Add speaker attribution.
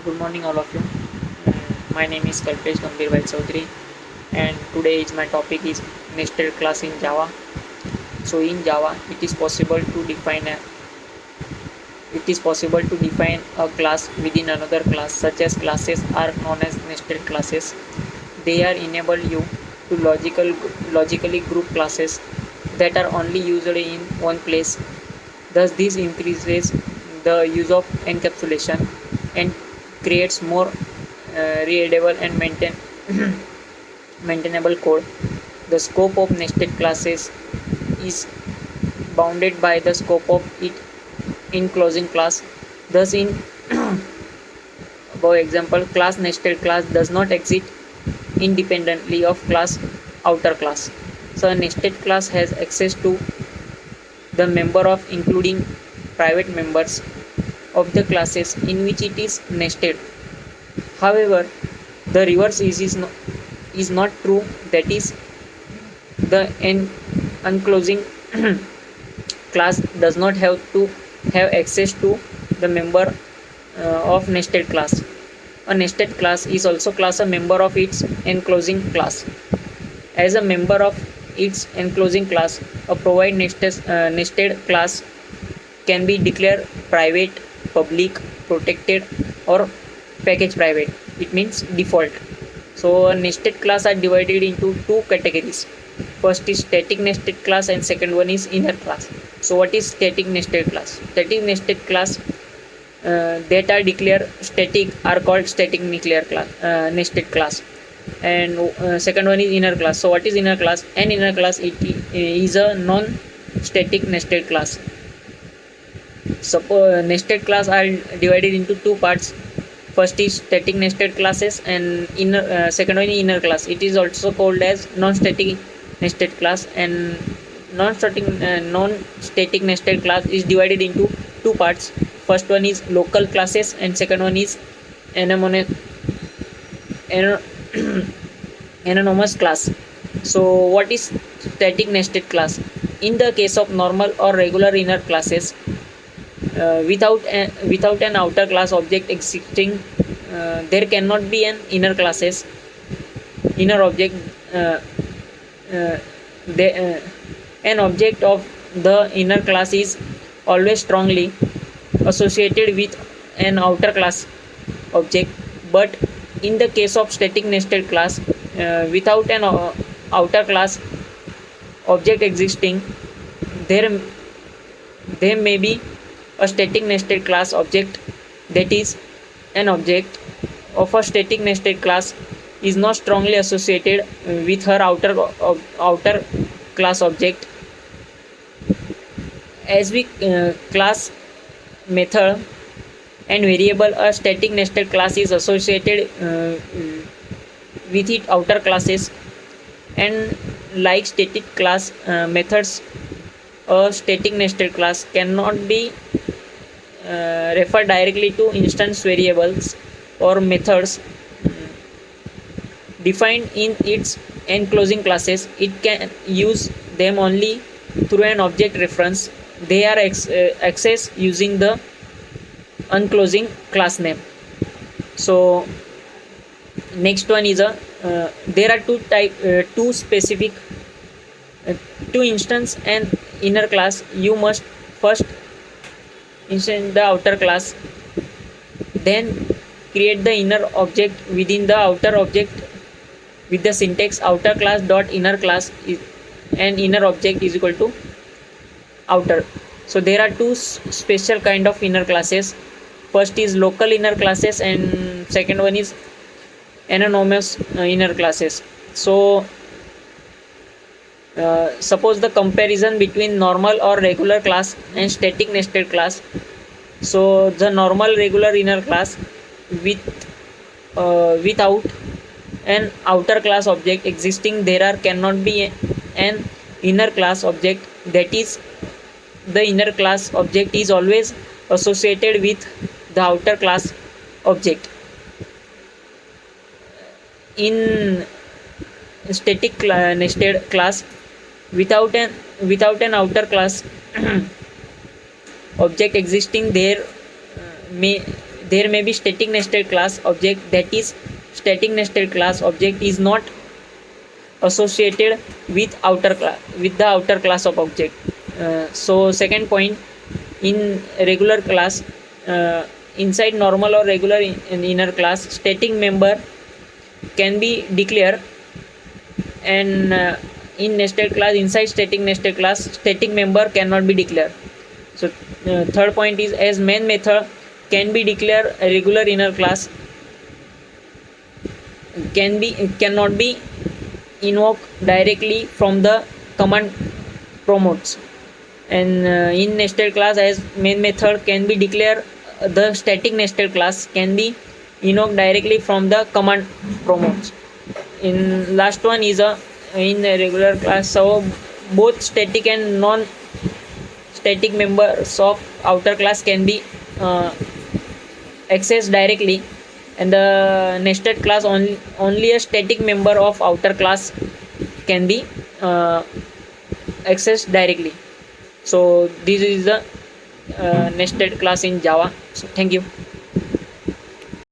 Speaker 1: Good morning, all of you. My name is Kalpesh Gambhir Bhai Chaudhary, and today is my topic is nested class in Java. So in Java, it is possible to define a class within another class, such as classes are known as nested classes. They are enable you to logically group classes that are only used in one place. Thus, this increases the use of encapsulation and creates more readable and maintainable code. The scope of nested classes is bounded by the scope of it enclosing class. Thus, in above example, class nested class does not exist independently of class outer class. So, a nested class has access to the member of including private members of the classes in which it is nested. However, the reverse is not true, that is, the unclosing class does not have to have access to the member of nested class. A nested class is also class a member of its enclosing class. As a member of its enclosing class, a nested class can be declared private, public, protected, or package private. It means default. So nested class are divided into two categories. First is static nested class and second one is inner class. So what is static nested class? Static nested class that are declared static are called static nested class, and second one is inner class. So what is inner class? An inner class it is a non static nested class. Suppose nested class are divided into two parts. First is static nested classes and second one is inner class. It is also called as non-static nested class, and non-static nested class is divided into two parts. First one is local classes and second one is anonymous anonymous class. So what is static nested class? In the case of normal or regular inner classes, without an outer class object existing, there cannot be an inner object. uh, uh, an object of the inner class is always strongly associated with an outer class object. But in the case of static nested class, without an outer class object existing, there there may be a static nested class object. That is, an object of a static nested class is not strongly associated with her outer class object. As we class method and variable, a static nested class is associated with its outer classes, and like static class methods, a static nested class cannot be refer directly to instance variables or methods defined in its enclosing classes. It can use them only through an object reference. They are accessed using the unclosing class name. So next one is a there are two specific two instance and inner class. You must first instance the outer class, then create the inner object within the outer object with the syntax outer class dot inner class and inner object is equal to outer. So there are two special kind of inner classes. First is local inner classes and second one is anonymous inner classes. So suppose the comparison between normal or regular class and static nested class. So the normal regular inner class without an outer class object existing, cannot be an inner class object. That is, the inner class object is always associated with the outer class object. In static nested class, without an outer class object existing, there may be static nested class object, that is static nested class object is not associated with the outer class of object. So second point, in regular class, inside normal or regular in inner class, static member can be declared, and in nested class, inside static nested class, static member cannot be declared. So third point is, as main method can be declared, a regular inner class cannot be invoked directly from the command promotes. And in nested class, as main method can be declared, the static nested class can be invoked directly from the command promotes. In last one is in a regular class, so both static and non static members of outer class can be accessed directly, and the nested class only a static member of outer class can be accessed directly. So this is the nested class in Java. So thank you.